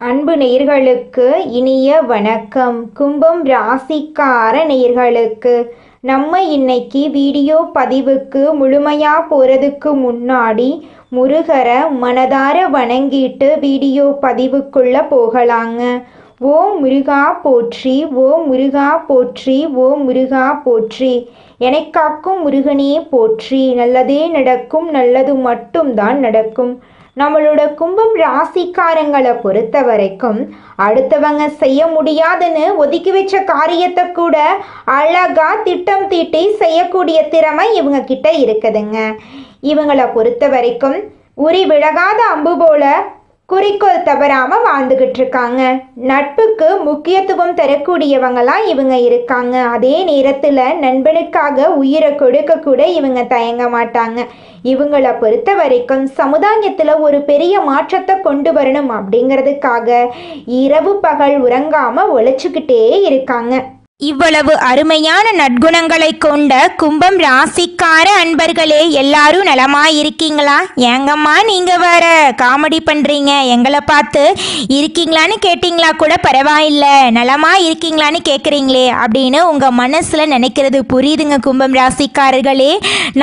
அன்பு நேயர்களுக்கு இனிய வணக்கம். கும்பம் ராசிக்கார நேயர்களுக்கு நம்ம இன்னைக்கு வீடியோ பதிவுக்கு முழுமையாக போகிறதுக்கு முன்னாடி முருகரை மனதார வணங்கிட்டு வீடியோ பதிவுக்குள்ளே போகலாங்க. ஓ முருகா போற்றி, ஓ முருகா போற்றி, ஓ முருகா போற்றி, எனக்காக்கும் முருகனே போற்றி. நல்லதே நடக்கும், நல்லது மட்டும்தான் நடக்கும். நம்மளோட கும்பம் ராசிக்காரங்களை பொறுத்த வரைக்கும் அடுத்தவங்க செய்ய முடியாதுன்னு ஒதுக்கி வச்ச காரியத்தை கூட அழகா திட்டம் தீட்டி செய்யக்கூடிய திறமை இவங்க கிட்ட இருக்குதுங்க. இவங்களை பொறுத்த வரைக்கும் உரி விலகாத அம்பு போல குறிக்கோள் தவறாமல் வாழ்ந்துக்கிட்டு இருக்காங்க. நட்புக்கு முக்கியத்துவம் தரக்கூடியவங்களாம் இவங்க இருக்காங்க. அதே நேரத்தில் நண்பனுக்காக உயிரை கொடுக்க கூட இவங்க தயங்க மாட்டாங்க. இவங்களை பொறுத்த வரைக்கும் சமுதாயத்தில் ஒரு பெரிய மாற்றத்தை கொண்டு வரணும் அப்படிங்கிறதுக்காக இரவு பகல் உறங்காமல் உழைச்சிக்கிட்டே இருக்காங்க. இவ்வளவு அருமையான நற்குணங்களை கொண்ட கும்பம் ராசிக்கார அன்பர்களே, எல்லாரும் நலமா இருக்கீங்களா? ஏங்கம்மா நீங்க வேற காமெடி பண்றீங்க, எங்களை பார்த்து இருக்கீங்களான்னு கேட்டீங்களா கூட பரவாயில்ல, நலமா இருக்கீங்களான்னு கேட்குறீங்களே அப்படின்னு உங்க மனசுல நினைக்கிறது புரியுதுங்க கும்பம் ராசிக்காரர்களே.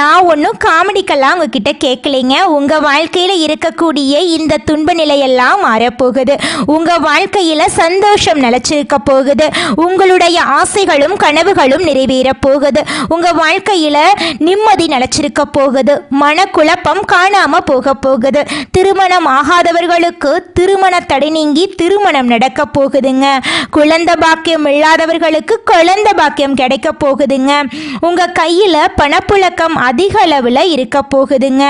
நான் ஒன்றும் காமெடிக்கெல்லாம் உங்ககிட்ட கேட்கலைங்க. உங்க வாழ்க்கையில இருக்கக்கூடிய இந்த துன்ப நிலையெல்லாம் மாறப்போகுது. உங்க வாழ்க்கையில சந்தோஷம் நிலைச்சிருக்க போகுது. உங்களுடைய ஆசைகளும் கனவுகளும் நிறைவேற போகுது. உங்க வாழ்க்கையில நிம்மதி நிலைச்சிருக்க போகுது. மனக்குழப்பம் காணாம போக போகுது. திருமணம் ஆகாதவர்களுக்கு திருமண தடை நீங்கி திருமணம் நடக்க போகுதுங்க. குழந்தை பாக்கியம் இல்லாதவர்களுக்கு குழந்தை பாக்கியம் கிடைக்க போகுதுங்க. உங்க கையில பணப்புழக்கம் அதிக அளவுல இருக்க போகுதுங்க.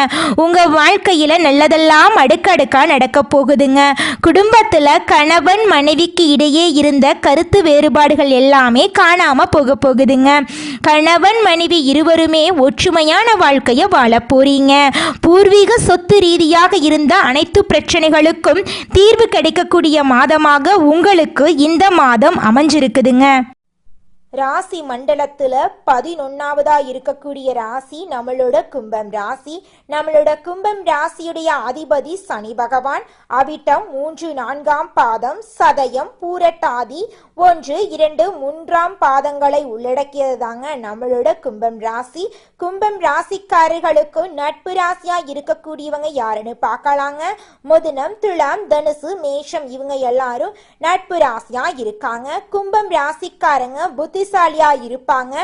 உங்க வாழ்க்கையில நல்லதெல்லாம் அடுக்கடுக்கா நடக்க போகுதுங்க. குடும்பத்துல கணவன் மனைவிக்கு இடையே இருந்த கருத்து வேறுபாடுகள் எல்லாமே காணாம போக போகுதுங்க. கணவன் மனைவி இருவருமே ஒற்றுமையான வாழ்க்கையை வாழ போறீங்க. பூர்வீக சொத்து ரீதியாக இருந்த அனைத்து பிரச்சனைகளுக்கும் தீர்வு கிடைக்கக்கூடிய மாதமாக உங்களுக்கு இந்த மாதம் அமைஞ்சிருக்குதுங்க. ராசி மண்டலத்துல 11வதா இருக்கக்கூடிய ராசி நம்மளோட கும்பம் ராசி. நம்மளோட கும்பம் ராசியுடைய அதிபதி சனி பகவான். அவிட்டம் 3, 4ஆம் பாதம், சதயம், பூரட்டாதி 1, 2, 3ஆம் பாதங்களை உள்ளடக்கியது தாங்க நம்மளோட கும்பம் ராசி. கும்பம் ராசிக்காரர்களுக்கு நட்பு ராசியா இருக்கக்கூடியவங்க யாருன்னு பார்க்கலாங்க. மிதுனம், துலாம், தனுசு, மேஷம் இவங்க எல்லாரும் நட்பு ராசியா இருக்காங்க. கும்பம் ராசிக்காரங்க புத்திசாலியா இருப்பாங்க.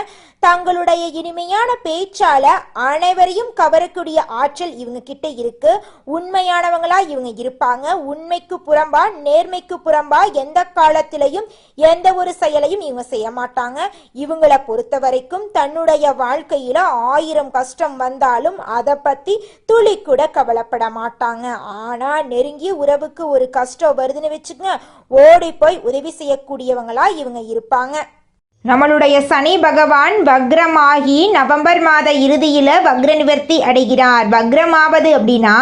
தங்களுடைய இனிமையான பேச்சால அனைவரையும் கவரக்கூடிய ஆற்றல் இவங்க கிட்ட இருக்கு. உண்மையானவங்களா இவங்க இருப்பாங்க. உண்மைக்கு புறம்பா நேர்மைக்கு புறம்பா எந்த காலத்திலையும் எந்த ஒரு செயலையும் இவங்க செய்ய மாட்டாங்க. இவங்களை பொறுத்த வரைக்கும் தன்னுடைய வாழ்க்கையில 1000 கஷ்டம் வந்தாலும் அதை பத்தி துளி கூட கவலைப்பட மாட்டாங்க. ஆனா நெருங்கிய உறவுக்கு ஒரு கஷ்டம் வருதுன்னு வச்சுக்கோங்க, ஓடி போய் உதவி செய்யக்கூடியவங்களா இவங்க இருப்பாங்க. நம்மளுடைய சனி பகவான் வக்ரமாகி நவம்பர் மாத இறுதியில் வக்ர நிவர்த்தி அடைகிறார். வக்ரமாவது அப்படின்னா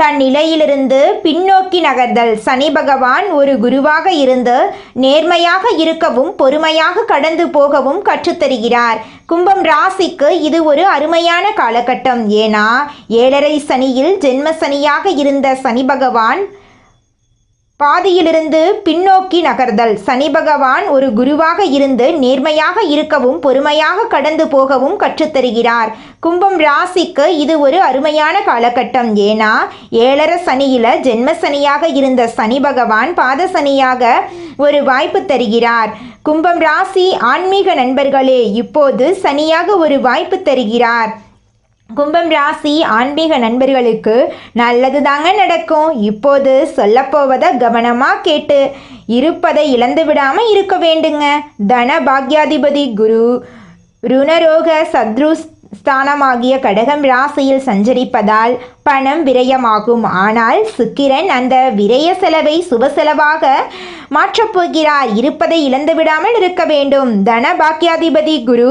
தன் நிலையிலிருந்து பின்னோக்கி நகர்தல். சனி பகவான் ஒரு குருவாக இருந்து நேர்மையாக இருக்கவும் பொறுமையாக கடந்து போகவும் கற்றுத்தருகிறார். கும்பம் ராசிக்கு இது ஒரு அருமையான காலகட்டம். ஏன்னா 7.5 சனியில் ஜென்ம சனியாக இருந்த சனி பகவான் பாதியிலிருந்து பின்னோக்கி நகர்தல். சனி பகவான் ஒரு குருவாக இருந்து நேர்மையாக இருக்கவும் பொறுமையாக கடந்து போகவும் கற்றுத்தருகிறார். கும்பம் ராசிக்கு இது ஒரு அருமையான காலகட்டம். ஏன்னா 7.5 சனியில ஜென்ம சனியாக இருந்த சனி பகவான் பாத சனியாக ஒரு வாய்ப்பு தருகிறார். கும்பம் ராசி ஆன்மீக நண்பர்களே, இப்போது சனியாக ஒரு வாய்ப்பு தருகிறார். கும்பம் ராசி ஆன்மீக நண்பர்களுக்கு நல்லது தாங்க நடக்கும். இப்போது சொல்லப்போவதை கவனமாக கேட்டு இருப்பதை இழந்து விடாமல் இருக்க வேண்டுங்க. தன பாக்யாதிபதி குரு ருணரோக சத்ரு ஸ்தானமாகிய கடகம் ராசியில் சஞ்சரிப்பதால் பணம் விரயமாகும். ஆனால் சுக்கிரன் அந்த விரய செலவை சுப செலவாக மாற்றப் போகிறார். இருப்பதை இழந்து விடாமல் இருக்க வேண்டும். தன பாக்கியாதிபதி குரு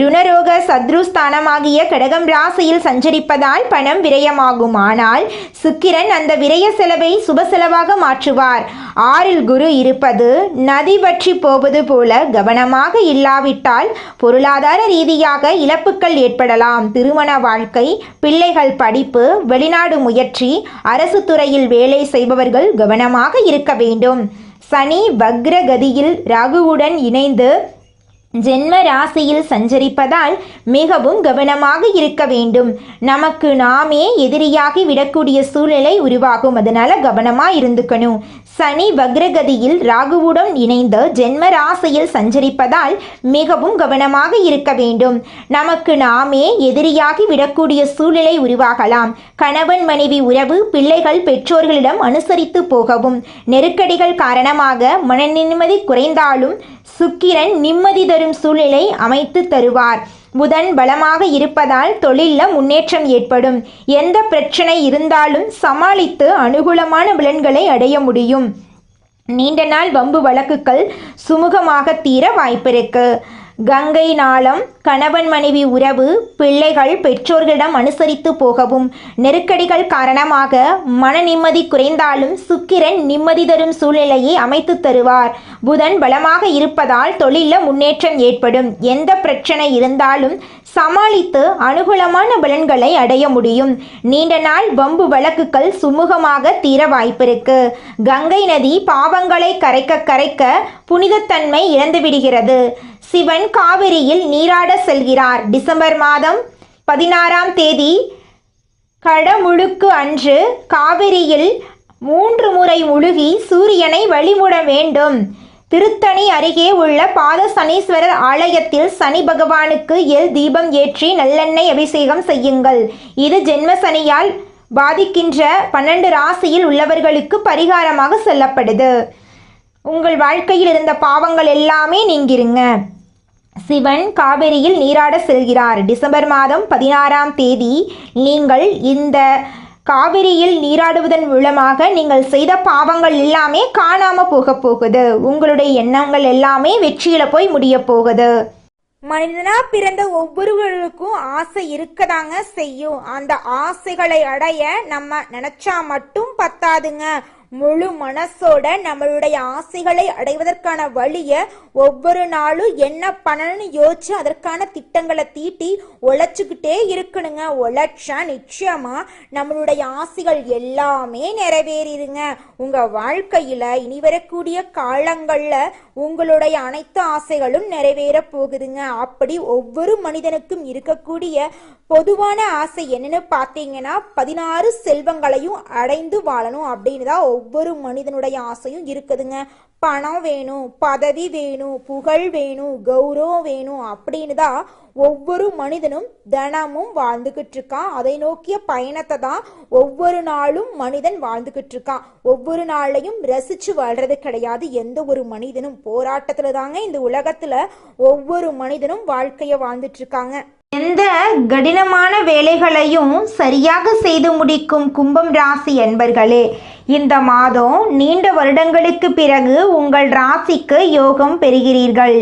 ருணரோக சத்ருஸ்தானமாகிய கடகம் ராசியில் சஞ்சரிப்பதால் பணம் விரயமாகும். ஆனால் சுக்கிரன் அந்த விரய செலவை சுப செலவாக மாற்றுவார். 6இல் குரு இருப்பது நதி வற்றி போவது போல. கவனமாக இல்லாவிட்டால் பொருளாதார ரீதியாக இழப்புகள் ஏற்படலாம். திருமண வாழ்க்கை, பிள்ளைகள் படிப்பு, வெளிநாடு முயற்சி, அரசு துறையில் வேலை செய்பவர்கள் கவனமாக இருக்க வேண்டும். சனி வக்ர கதியில் ராகுவுடன் இணைந்து ஜென்ம ராசியில் சஞ்சரிப்பதால் மிகவும் கவனமாக இருக்க வேண்டும். நமக்கு நாமே எதிரியாகி விடக்கூடிய சூழ்நிலை உருவாகும். அதனால கவனமாக இருந்துக்கணும். சனி வக்ரகதியில் ராகுவுடன் இணைந்து ஜென்ம ராசியில் சஞ்சரிப்பதால் மிகவும் கவனமாக இருக்க வேண்டும். நமக்கு நாமே எதிரியாகி விடக்கூடிய சூழ்நிலை உருவாகலாம். கணவன் மனைவி உறவு, பிள்ளைகள் பெற்றோர்களிடம் அனுசரித்து போகவும். நெருக்கடிகள் காரணமாக மன நிம்மதி குறைந்தாலும் சுக்கிரன் நிம்மதி தரும் சூழ்நிலை அமைத்து தருவார். புதன் பலமாக இருப்பதால் தொழிலில் முன்னேற்றம் ஏற்படும். எந்த பிரச்சனை இருந்தாலும் சமாளித்து அனுகூலமான பலன்களை அடைய முடியும். நீண்ட நாள் வம்பு வழக்குகள் சுமூகமாக தீர வாய்ப்பிருக்கு. கங்கை நாளம், கணவன் மனைவி உறவு, பிள்ளைகள் பெற்றோர்களிடம் அனுசரித்து போகவும். நெருக்கடிகள் காரணமாக மன நிம்மதி குறைந்தாலும் சுக்கிரன் நிம்மதி தரும் சூழ்நிலையை அமைத்து தருவார். புதன் பலமாக இருப்பதால் தொழிலில் முன்னேற்றம் ஏற்படும். எந்த பிரச்சனை இருந்தாலும் சமாளித்து அனுகூலமான பலன்களை அடைய முடியும். நீண்ட நாள் வம்பு வழக்குகள் சுமூகமாக தீர வாய்ப்பிருக்கு. கங்கை நதி பாவங்களை கரைக்க கரைக்க புனிதத்தன்மை இழந்துவிடுகிறது. சிவன் காவிரியில் நீராட செல்கிறார். டிசம்பர் மாதம் 16ஆம் தேதி கடமுழுக்கு அன்று காவிரியில் 3 முறை முழுகி சூரியனை வழிபட வேண்டும். திருத்தணி அருகே உள்ள பாத சனீஸ்வரர் ஆலயத்தில் சனி பகவானுக்கு எல் தீபம் ஏற்றி நல்லெண்ணெய் அபிஷேகம் செய்யுங்கள். இது ஜென்ம சனியால் பாதிக்கின்ற 12 ராசியில் உள்ளவர்களுக்கு பரிகாரமாக சொல்லப்படுது. உங்கள் வாழ்க்கையில் இருந்த பாவங்கள் எல்லாமே நீங்கிருங்க. சிவன் காவிரியில் நீராட செல்கிறார். டிசம்பர் மாதம் 16ஆம் தேதி நீங்கள் இந்த காவிரியில் நீராடுவதன் மூலமாக நீங்கள் செய்த பாவங்கள் எல்லாமே காணாம போகுது. உங்களுடைய எண்ணங்கள் எல்லாமே வெற்றியில போய் முடிய போகுது. மனிதனா பிறந்த ஒவ்வொருவருக்கும் ஆசை இருக்கதாங்க செய்யும். அந்த ஆசைகளை அடைய நம்ம நினைச்சா மட்டும் பத்தாதுங்க. முழு மனசோட நம்மளுடைய ஆசைகளை அடைவதற்கான வழியை ஒவ்வொரு நாளும் என்ன பண்ணணும்னு யோசிச்சு அதற்கான திட்டங்களை தீட்டி உழைச்சிக்கிட்டே இருக்கணுங்க. உழைச்சா நிச்சயமா நம்மளுடைய ஆசைகள் எல்லாமே நிறைவேறிடுங்க. உங்க வாழ்க்கையில இனி வரக்கூடிய காலங்கள்ல உங்களுடைய அனைத்து ஆசைகளும் நிறைவேற போகுதுங்க. அப்படி ஒவ்வொரு மனிதனுக்கும் இருக்கக்கூடிய பொதுவான ஆசை என்னன்னு பார்த்தீங்கன்னா 16 செல்வங்களையும் அடைந்து வாழணும் அப்படின்னு தான் ஒவ்வொரு மனிதனுடைய ஆசையும் இருக்குதுங்க. பணம் வேணும், பதவி வேணும், புகழ் வேணும், கௌரவம் வேணும் அப்படின்னு தான் ஒவ்வொரு மனிதனும் தினமும் வாழ்ந்துகிட்டு இருக்கான். அதை நோக்கிய பயணத்தை தான் ஒவ்வொரு நாளும் மனிதன் வாழ்ந்துகிட்டு இருக்கான். ஒவ்வொரு நாளையும் ரசிச்சு வாழ்றது கிடையாது. எந்த ஒரு மனிதனும் போராட்டத்துல தாங்க இந்த உலகத்துல ஒவ்வொரு மனிதனும் வாழ்க்கைய வாழ்ந்துட்டு இருக்காங்க. எந்த கடினமான வேலைகளையும் சரியாக செய்து முடிக்கும் கும்பம் ராசி என்பர்களே, இந்த மாதம் நீண்ட வருடங்களுக்கு பிறகு உங்கள் ராசிக்கு யோகம் பெறுகிறீர்கள்.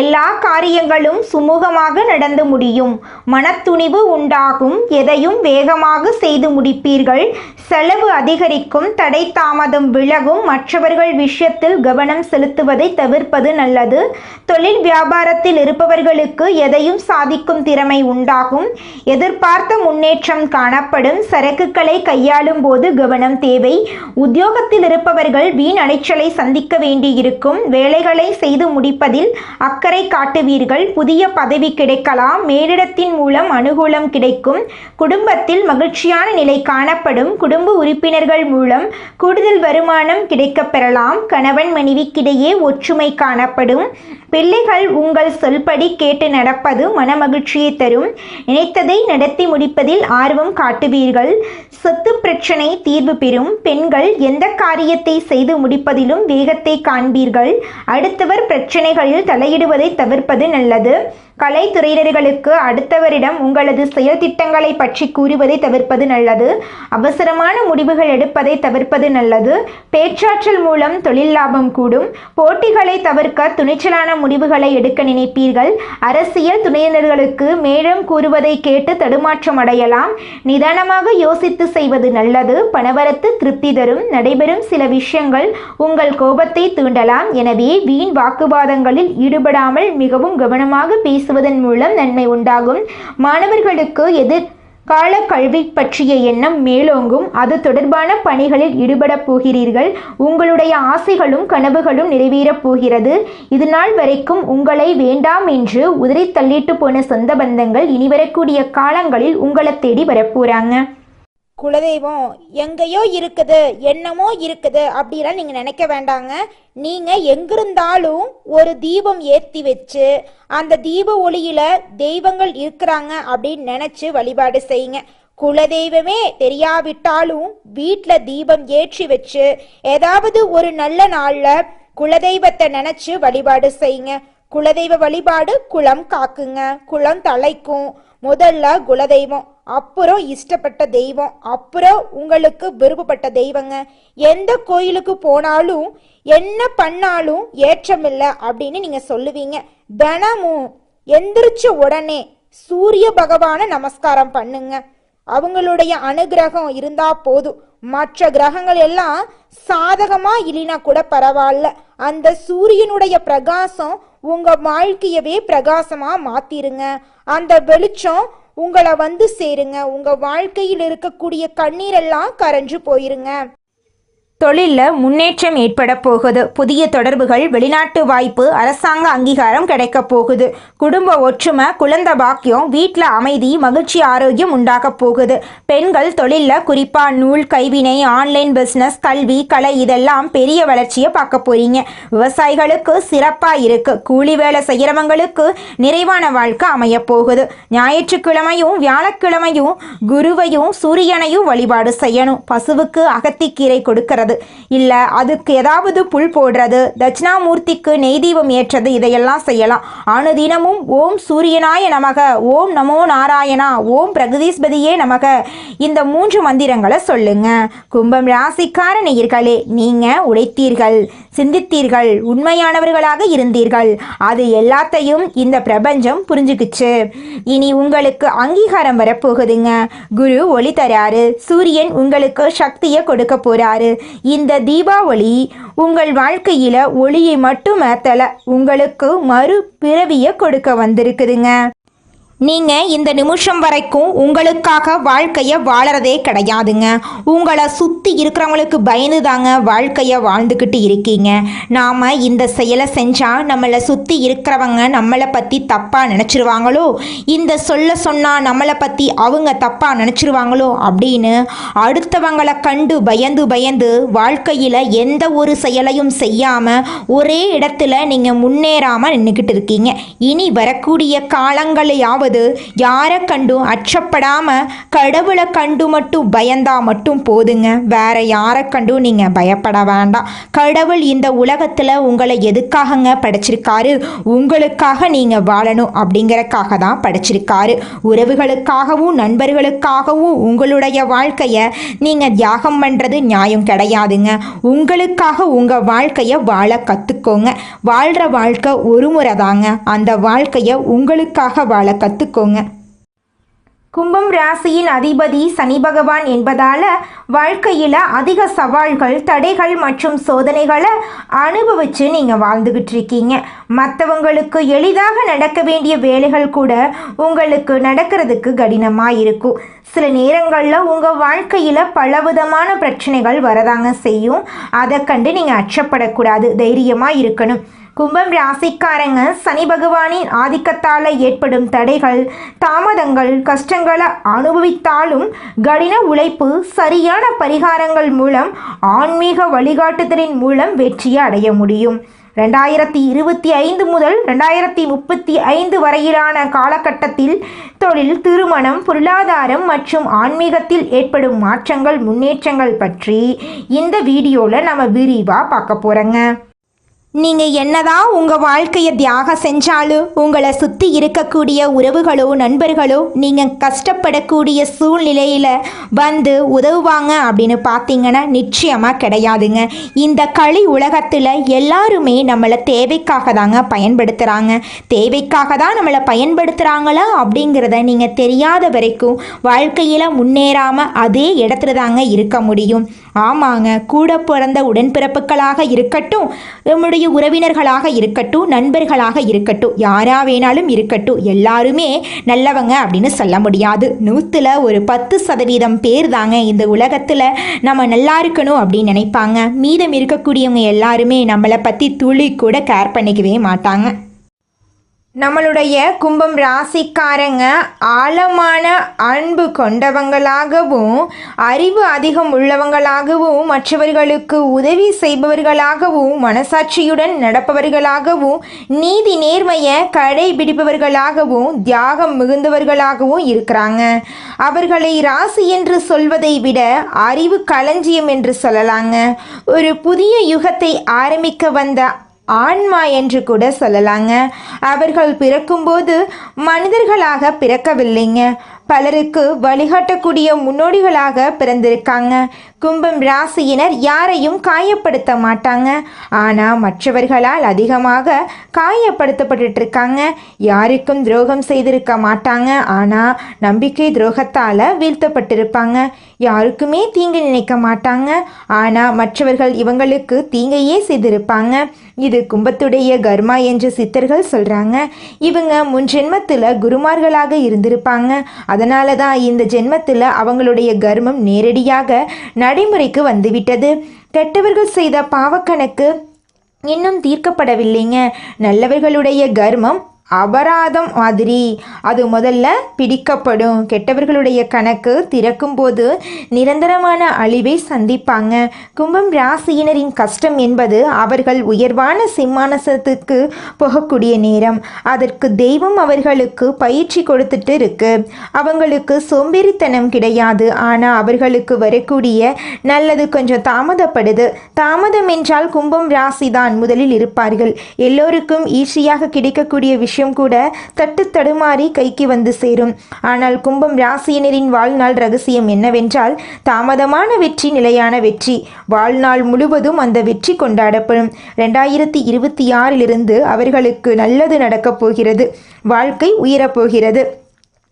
எல்லா காரியங்களும் சுமூகமாக நடந்து முடியும். மனத்துணிவு உண்டாகும். எதையும் வேகமாக செய்து முடிப்பீர்கள். செலவு அதிகரிக்கும். தடை தாமதம் விலகும். மற்றவர்கள் விஷயத்தில் கவனம் செலுத்துவதை தவிர்ப்பது நல்லது. தொழில் வியாபாரத்தில் இருப்பவர்களுக்கு எதையும் சாதிக்கும் திறமை உண்டாகும். எதிர்பார்த்த முன்னேற்றம் காணப்படும். சரக்குகளை கையாளும் போது கவனம் தேவை. உத்தியோகத்தில் இருப்பவர்கள் வீண் அலைச்சலை சந்திக்க வேண்டியிருக்கும். வேலைகளை செய்து முடிப்பதில் அக்கறை காட்டுவீர்கள். புதிய பதவி கிடைக்கலாம். மேலிடத்தின் மூலம் அனுகூலம் கிடைக்கும். குடும்பத்தில் மகிழ்ச்சியான நிலை காணப்படும். குடும்ப உறுப்பினர்கள் மூலம் கூடுதல் வருமானம் கிடைக்கப் பெறலாம். கணவன் மனைவிக்கிடையே ஒற்றுமை காணப்படும். பிள்ளைகள் உங்கள் சொல்படி கேட்டு நடப்பது மனமகிழ்ச்சியை தரும். நினைத்ததை நடத்தி முடிப்பதில் ஆர்வம் காட்டுவீர்கள். சொத்து பிரச்சனை தீர்வு பெறும். பெண்கள் எந்த காரியத்தை செய்து முடிப்பதிலும் வேகத்தை காண்பீர்கள். அடுத்தவர் பிரச்சனைகளில் தலையிடுவதை தவிர்ப்பது நல்லது. கலைத்துறையினர்களுக்கு அடுத்தவரிடம் உங்களது செயல் திட்டங்களை பற்றி கூறுவதை தவிர்ப்பது நல்லது. அவசரமான முடிவுகள் எடுப்பதை தவிர்ப்பது நல்லது. பேச்சாற்றல் மூலம் தொழில் லாபம் கூடும். போட்டிகளை தவிர்க்க துணிச்சலான முடிவுகளை எடுக்க நினைப்பீர்கள். அரசியல் துணையினர்களுக்கு மேலும் கூறுவதை கேட்டு தடுமாற்றம் அடையலாம். நிதானமாக யோசித்து செய்வது நல்லது. பணவரத்து திருப்தி தரும். நடைபெறும் சில விஷயங்கள் உங்கள் கோபத்தை தூண்டலாம். எனவே வீண் வாக்குவாதங்களில் ஈடுபடாமல் மிகவும் கவனமாக பேசுவதன் மூலம் நன்மை உண்டாகும். மாணவர்களுக்கு எதிர்கால கல்வி பற்றிய எண்ணம் மேலோங்கும். அது தொடர்பான பணிகளில் ஈடுபடப் போகிறீர்கள். உங்களுடைய ஆசைகளும் கனவுகளும் நிறைவேறப் போகிறது. இது நாள் வரைக்கும் உங்களை வேண்டாம் என்று உதறி தள்ளிட்டு போன சொந்த பந்தங்கள் இனி வரக்கூடிய காலங்களில் உங்களை தேடி வரப்போறாங்க. குலதெய்வம் எங்கேயோ இருக்குது, என்னமோ இருக்குது அப்படிலாம் நீங்கள் நினைக்க வேண்டாங்க. நீங்கள் எங்கிருந்தாலும் ஒரு தீபம் ஏற்றி வச்சு அந்த தீப ஒளியில் தெய்வங்கள் இருக்கிறாங்க அப்படின்னு நினச்சி வழிபாடு செய்யுங்க. குலதெய்வமே தெரியாவிட்டாலும் வீட்டில் தீபம் ஏற்றி வச்சு ஏதாவது ஒரு நல்ல நாளில் குலதெய்வத்தை நினச்சி வழிபாடு செய்யுங்க. குலதெய்வ வழிபாடு குலம் காக்குங்க, குலம் தலைக்கும். முதல்ல குலதெய்வம், அப்புறம் இஷ்டப்பட்ட தெய்வம், அப்புறம் உங்களுக்கு விருப்பப்பட்ட தெய்வங்க. எந்த கோயிலுக்கு போனாலும் என்ன பண்ணாலும் ஏற்றமில்லை அப்படின்னு நீங்க சொல்லுவீங்க. தினமும் எந்திரிச்ச உடனே சூரிய பகவானை நமஸ்காரம் பண்ணுங்க. அவங்களுடைய அனுகிரகம் இருந்தா போதும். மற்ற கிரகங்கள் எல்லாம் சாதகமா இல்லைனா கூட பரவாயில்ல. அந்த சூரியனுடைய பிரகாசம் உங்க வாழ்க்கையவே பிரகாசமா மாத்திருங்க. அந்த வெளிச்சம் உங்களை வந்து சேருங்க. உங்க வாழ்க்கையில் இருக்கக்கூடிய கண்ணீரெல்லாம் கரைஞ்சு போயிருங்க. தொழிலில் முன்னேற்றம் ஏற்பட போகுது. புதிய தொடர்புகள், வெளிநாட்டு வாய்ப்பு, அரசாங்க அங்கீகாரம் கிடைக்க போகுது. குடும்ப ஒற்றுமை, குழந்தை பாக்கியம், வீட்டில் அமைதி, மகிழ்ச்சி, ஆரோக்கியம் உண்டாக போகுது. பெண்கள் தொழிலில் குறிப்பாக நூல், கைவினை, ஆன்லைன் பிஸ்னஸ், கல்வி, கலை இதெல்லாம் பெரிய வளர்ச்சியை பார்க்க போறீங்க. விவசாயிகளுக்கு சிறப்பாக இருக்கு. கூலி வேலை செய்கிறவங்களுக்கு நிறைவான வாழ்க்கை அமைய போகுது. ஞாயிற்றுக்கிழமையும் வியாழக்கிழமையும் குருவையும் சூரியனையும் வழிபாடு செய்யணும். பசுவுக்கு அகத்திக்கீரை கொடுக்கிறது இல்ல, அதுக்கு ஏதாவது புல் போடுறது, தட்சிணாமூர்த்திக்கு நெய் தீபம் ஏற்றது, இதையெல்லாம் செய்யலாம். அனுதினமும் ஓம் சூரியனாய நமக, ஓம் நமோ நாராயணா, ஓம் பிரகதீஸ்பதியே நமக, இந்த 3 மந்திரங்களை சொல்லுங்க. கும்பம் ராசிக்கார நேயர்களே, நீங்க உழைத்தீர்கள், சிந்தித்தீர்கள், உண்மையானவர்களாக இருந்தீர்கள். அது எல்லாத்தையும் இந்த பிரபஞ்சம் புரிஞ்சுக்குச்சு. இனி உங்களுக்கு அங்கீகாரம் வரப்போகுதுங்க. குரு ஒளி தராரு. சூரியன் உங்களுக்கு சக்தியை கொடுக்க போறாரு. இந்த தீபாவளி உங்கள் வாழ்க்கையில ஒளியை மட்டும் ஏத்தல, உங்களுக்கு மறு பிறவியை கொடுக்க வந்திருக்குதுங்க. நீங்கள் இந்த நிமிஷம் வரைக்கும் உங்களுக்காக வாழ்க்கையை வாழறதே கிடையாதுங்க. உங்களை சுற்றி இருக்கிறவங்களுக்கு பயந்து தாங்க வாழ்க்கையை வாழ்ந்துக்கிட்டு இருக்கீங்க. நாம் இந்த செயலை செஞ்சால் நம்மளை சுற்றி இருக்கிறவங்க நம்மளை பற்றி தப்பாக நினச்சிருவாங்களோ, இந்த சொன்னால் நம்மளை பற்றி அவங்க தப்பாக நினச்சிருவாங்களோ அப்படின்னு அடுத்தவங்களை கண்டு பயந்து பயந்து வாழ்க்கையில் எந்த ஒரு செயலையும் செய்யாமல் ஒரே இடத்துல நீங்கள் முன்னேறாமல் நின்றுக்கிட்டு இருக்கீங்க. இனி வரக்கூடிய காலங்களையாவது யாரை கண்டும் அச்சப்படாம கடவுளை கண்டு மட்டும் பயந்தா மட்டும் போதுங்க. வேற யாரை கண்டும் நீங்க பயப்பட வேண்டாம். கடவுள் இந்த உலகத்துல உங்களை எதுக்காகங்க படைச்சிருக்காரு? உங்களுக்காக நீங்க வாழணும் அப்படிங்கறக்காக தான் படைச்சிருக்காரு. உறவுகளுக்காகவும் நண்பர்களுக்காகவும் உங்களுடைய வாழ்க்கைய நீங்க தியாகம் பண்றது நியாயம் கிடையாதுங்க. உங்களுக்காக உங்க வாழ்க்கைய வாழ கத்துக்கோங்க. வாழ்ற வாழ்க்கை ஒரு முறை தாங்க. அந்த வாழ்க்கைய உங்களுக்காக வாழ கத்துக்கோங்க. கும்பம் ராசியின் அதிபதி சனி பகவான் என்பதால வாழ்க்கையில் அதிக சவால்கள், தடைகள் மற்றும் சோதனைகளை அனுபவித்து நீங்கள் வாழ்ந்துக்கிட்டு இருக்கீங்க. மற்றவங்களுக்கு எளிதாக நடக்க வேண்டிய வேலைகள் கூட உங்களுக்கு நடக்கிறதுக்கு கடினமாக இருக்கும். சில நேரங்களில் உங்கள் வாழ்க்கையில் பலவிதமான பிரச்சனைகள் வரதாங்க செய்யும். அதை கண்டு நீங்கள் அச்சப்படக்கூடாது, தைரியமாக இருக்கணும். கும்பம் ராசிக்காரங்க சனி பகவானின் ஆதிக்கத்தால் ஏற்படும் தடைகள், தாமதங்கள், கஷ்டங்களை அனுபவித்தாலும் கடின உழைப்பு, சரியான பரிகாரங்கள் மூலம் ஆன்மீக வழிகாட்டுதலின் மூலம் வெற்றியை அடைய முடியும். 2025 முதல் 2035 வரையிலான காலகட்டத்தில் தொழில், திருமணம், பொருளாதாரம் மற்றும் ஆன்மீகத்தில் ஏற்படும் மாற்றங்கள், முன்னேற்றங்கள் பற்றி இந்த வீடியோவில் நம்ம விரிவாக பார்க்க போகிறோங்க. நீங்கள் என்னதான் உங்கள் வாழ்க்கையை தியாகம் செஞ்சாலும் உங்களை சுற்றி இருக்கக்கூடிய உறவுகளோ நண்பர்களோ நீங்கள் கஷ்டப்படக்கூடிய சூழ்நிலையில் வந்து உதவுவாங்க அப்படின்னு பார்த்தீங்கன்னா நிச்சயமாக கிடையாதுங்க. இந்த களி உலகத்தில் எல்லாருமே நம்மளை தேவைக்காக தாங்க பயன்படுத்துகிறாங்க. தேவைக்காக தான் நம்மளை பயன்படுத்துகிறாங்களா அப்படிங்கிறத நீங்கள் தெரியாத வரைக்கும் வாழ்க்கையில் முன்னேறாமல் அதே இடத்துல தாங்க இருக்க முடியும். ஆமாங்க, கூட பிறந்த உடன்பிறப்புகளாக இருக்கட்டும், நம்முடைய உறவினர்களாக இருக்கட்டும், நண்பர்களாக இருக்கட்டும், யாரா வேணாலும் இருக்கட்டும், எல்லாருமே நல்லவங்க அப்படின்னு சொல்ல முடியாது. 100ல் ஒரு 10% பேர் தாங்க இந்த உலகத்தில் நம்ம நல்லா இருக்கணும் அப்படின்னு நினைப்பாங்க. மீதம் இருக்கக்கூடியவங்க எல்லாருமே நம்மளை பற்றி துளி கூட கேர் பண்ணிக்கவே மாட்டாங்க. நம்மளுடைய கும்பம் ராசிக்காரங்க ஆழமான அன்பு கொண்டவங்களாகவும் அறிவு அதிகம் உள்ளவங்களாகவும் மற்றவர்களுக்கு உதவி செய்பவர்களாகவும் மனசாட்சியுடன் நடப்பவர்களாகவும் நீதி நேர்மையை கடைபிடிப்பவர்களாகவும் தியாகம் மிகுந்தவர்களாகவும் இருக்கிறாங்க. அவர்களை ராசி என்று சொல்வதை விட அறிவு களஞ்சியம் என்று சொல்லலாங்க. ஒரு புதிய யுகத்தை ஆரம்பிக்க வந்த ஆன்மா என்று கூட சொல்லலாங்க. அவர்கள் பிறக்கும்போது மனிதர்களாக பிறக்கவில்லைங்க, பலருக்கு வழிகாட்டக்கூடிய முன்னோடிகளாக பிறந்திருக்காங்க. கும்பம் ராசியினர் யாரையும் காயப்படுத்த மாட்டாங்க, ஆனால் மற்றவர்களால் அதிகமாக காயப்படுத்தப்பட்டு இருக்காங்க. யாருக்கும் துரோகம் செய்திருக்க மாட்டாங்க, ஆனால் நம்பிக்கை துரோகத்தால் வீழ்த்தப்பட்டிருப்பாங்க. யாருக்குமே தீங்கு நினைக்க மாட்டாங்க, ஆனால் மற்றவர்கள் இவங்களுக்கு தீங்கையே செய்திருப்பாங்க. இது கும்பத்துடைய கர்மா என்று சித்தர்கள் சொல்கிறாங்க. இவங்க முன் ஜென்மத்தில் குருமார்களாக இருந்திருப்பாங்க. அதனால தான் இந்த ஜென்மத்தில் அவங்களுடைய கர்மம் நேரடியாக நடைமுறைக்கு வந்துவிட்டது. கெட்டவர்கள் செய்த பாவக்கணக்கு இன்னும் தீர்க்கப்படவில்லைங்க. நல்லவர்களுடைய கர்மம் அபராதம் மாதிரி அது முதல்ல பிடிக்கப்படும். கெட்டவர்களுடைய கணக்கு திறக்கும்போது நிரந்தரமான அழிவை சந்திப்பாங்க. கும்பம் ராசியினரின் கஷ்டம் என்பது அவர்கள் உயர்வான சிம்மாசனத்துக்கு போகக்கூடிய நேரம். அதற்கு தெய்வம் அவர்களுக்கு பயிற்சி கொடுத்துட்டு இருக்கு. அவங்களுக்கு சோம்பேறித்தனம் கிடையாது, ஆனால் அவர்களுக்கு வரக்கூடிய நல்லது கொஞ்சம் தாமதப்படுது. தாமதம் என்றால் கும்பம் ராசி தான் முதலில் இருப்பார்கள். எல்லோருக்கும் ஈஸியாக கிடைக்கக்கூடிய விஷயம் கூட தட்டு தடுமாறி கைக்கு வந்து சேரும். ஆனால் கும்பம் ராசியினரின் வாழ்நாள் ரகசியம் என்னவென்றால் தாமதமான வெற்றி நிலையான வெற்றி. வாழ்நாள் முழுவதும் அந்த வெற்றி கொண்டாடப்படும். 2026 அவர்களுக்கு நல்லது நடக்கப் போகிறது. வாழ்க்கை உயரப்போகிறது.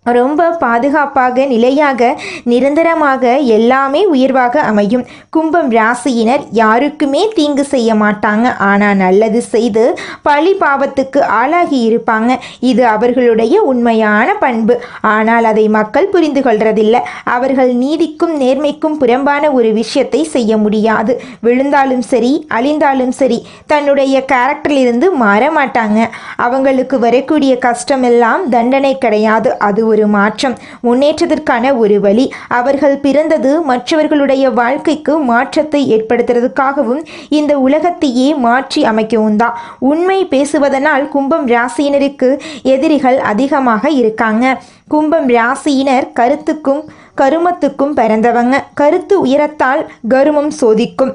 ரொம்ப பாதுகாப்பாக நிலையாக நிரந்தரமாக எல்லாமே உயர்வாக அமையும். கும்பம் ராசியினர் யாருக்குமே தீங்கு செய்ய மாட்டாங்க, ஆனால் நல்லது செய்து பழி பாவத்துக்கு ஆளாகி இருப்பாங்க. இது அவர்களுடைய உண்மையான பண்பு. ஆனால் அதை மக்கள் புரிந்து கொள்றதில்லை. அவர்கள் நீதிக்கும் நேர்மைக்கும் புறம்பான ஒரு விஷயத்தை செய்ய முடியாது. விழுந்தாலும் சரி அழிந்தாலும் சரி தன்னுடைய கேரக்டரிலிருந்து மாற மாட்டாங்க. அவங்களுக்கு வரக்கூடிய கஷ்டமெல்லாம் தண்டனை கிடையாது, அது ஒரு மாற்றம், முன்னேற்றத்திற்கான ஒரு வழி. அவர்கள் பிறந்தது மற்றவர்களுடைய வாழ்க்கைக்கு மாற்றத்தை ஏற்படுத்துறதுக்காகவும் இந்த உலகத்தையே மாற்றி அமைக்கவும் தான். உண்மை பேசுவதனால் கும்பம் ராசியினருக்கு எதிரிகள் அதிகமாக இருக்காங்க. கும்பம் ராசியினர் கருத்துக்கும் கருமத்துக்கும் பிறந்தவங்க. கருத்து உயரத்தால் கருமம் சோதிக்கும்.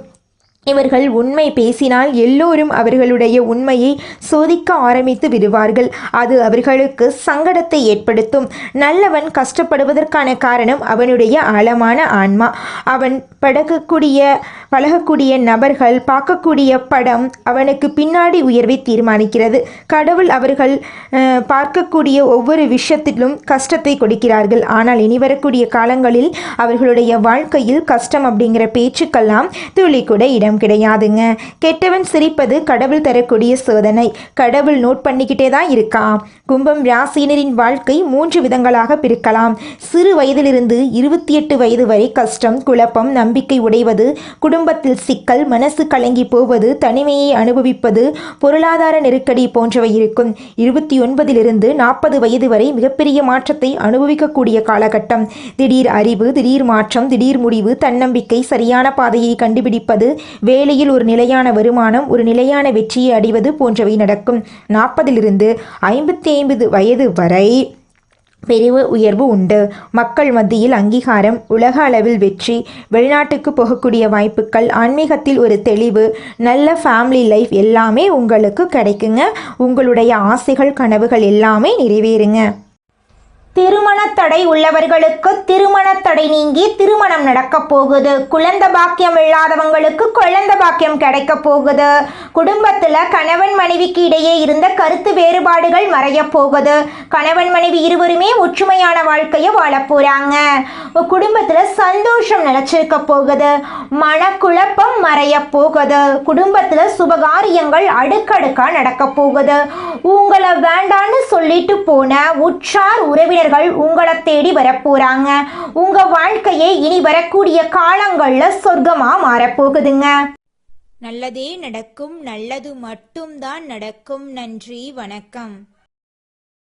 இவர்கள் உண்மை பேசினால் எல்லோரும் அவர்களுடைய உண்மையை சோதிக்க ஆரம்பித்து விடுவார்கள். அது அவர்களுக்கு சங்கடத்தை ஏற்படுத்தும். நல்லவன் கஷ்டப்படுவதற்கான காரணம் அவனுடைய ஆழமான ஆன்மா. அவன் பழகக்கூடிய நபர்கள் பார்க்கக்கூடிய படம் அவனுக்கு பின்னாடி உயர்வை தீர்மானிக்கிறது. கடவுள் அவர்கள் பார்க்கக்கூடிய ஒவ்வொரு விஷயத்திலும் கஷ்டத்தை கொடுக்கிறார்கள். ஆனால் இனி வரக்கூடிய காலங்களில் அவர்களுடைய வாழ்க்கையில் கஷ்டம் அப்படிங்கிற பேச்சுக்கெல்லாம் துளி கூட இடம் கிடையாதுங்க. கெட்டவன் சிரிப்பது கடவுள் தரக்கூடிய சோதனை. கடவுள் நோட் பண்ணிக்கிட்டே தான் இருக்கான். கும்பம் ராசியினரின் வாழ்க்கை 3 விதங்களாக பிரிக்கலாம். சிறு வயதிலிருந்து 28 வயது வரை கஷ்டம், குழப்பம், நம்பிக்கை உடைவது, குடும்பத்தில் சிக்கல், மனசு கலங்கி போவது, தனிமையை அனுபவிப்பது, பொருளாதார நெருக்கடி போன்றவை இருக்கும். 29 40 வயது வரை மிகப்பெரிய மாற்றத்தை அனுபவிக்கக்கூடிய காலகட்டம். திடீர் அறிவு, திடீர் மாற்றம், திடீர் முடிவு, தன்னம்பிக்கை, சரியான பாதையை கண்டுபிடிப்பது, வேலையில் ஒரு நிலையான வருமானம், ஒரு நிலையான வெற்றியை அடைவது போன்றவை நடக்கும். 40 55 வயது வரை பெரிய உயர்வு உண்டு. மக்கள் மத்தியில் அங்கீகாரம், உலக அளவில் வெற்றி, வெளிநாட்டுக்கு போகக்கூடிய வாய்ப்புகள், ஆன்மீகத்தில் ஒரு தெளிவு, நல்ல ஃபேமிலி லைஃப் எல்லாமே உங்களுக்கு கிடைக்குங்க. உங்களுடைய ஆசைகள், கனவுகள் எல்லாமே நிறைவேறுங்க. திருமணத்தடை உள்ளவர்களுக்கு திருமணத்தடை நீங்கி திருமணம் நடக்க போகுது. குழந்தை பாக்கியம் இல்லாதவங்களுக்கு குழந்தை பாக்கியம் கிடைக்க போகுது. குடும்பத்தில் கணவன் மனைவிக்கு இடையே இருந்த கருத்து வேறுபாடுகள் மறைய போகுது. கணவன் மனைவி இருவருமே ஒற்றுமையான வாழ்க்கையை வாழ போறாங்க. குடும்பத்தில் சந்தோஷம் நிலைச்சிருக்க போகுது. மனக்குழப்பம் மறைய போகுது. குடும்பத்தில் சுபகாரியங்கள் அடுக்கடுக்கா நடக்க போகுது. உங்களை வேண்டான்னு சொல்லிட்டு போன உற்றார் உறவினர் உங்களை தேடி வரப்போறாங்க. உங்க வாழ்க்கையை இனி வரக்கூடிய காலங்கள்ல சொர்க்கமா மாறப்போகுதுங்க. நல்லதே நடக்கும், நல்லது மட்டும்தான் நடக்கும். நன்றி, வணக்கம்.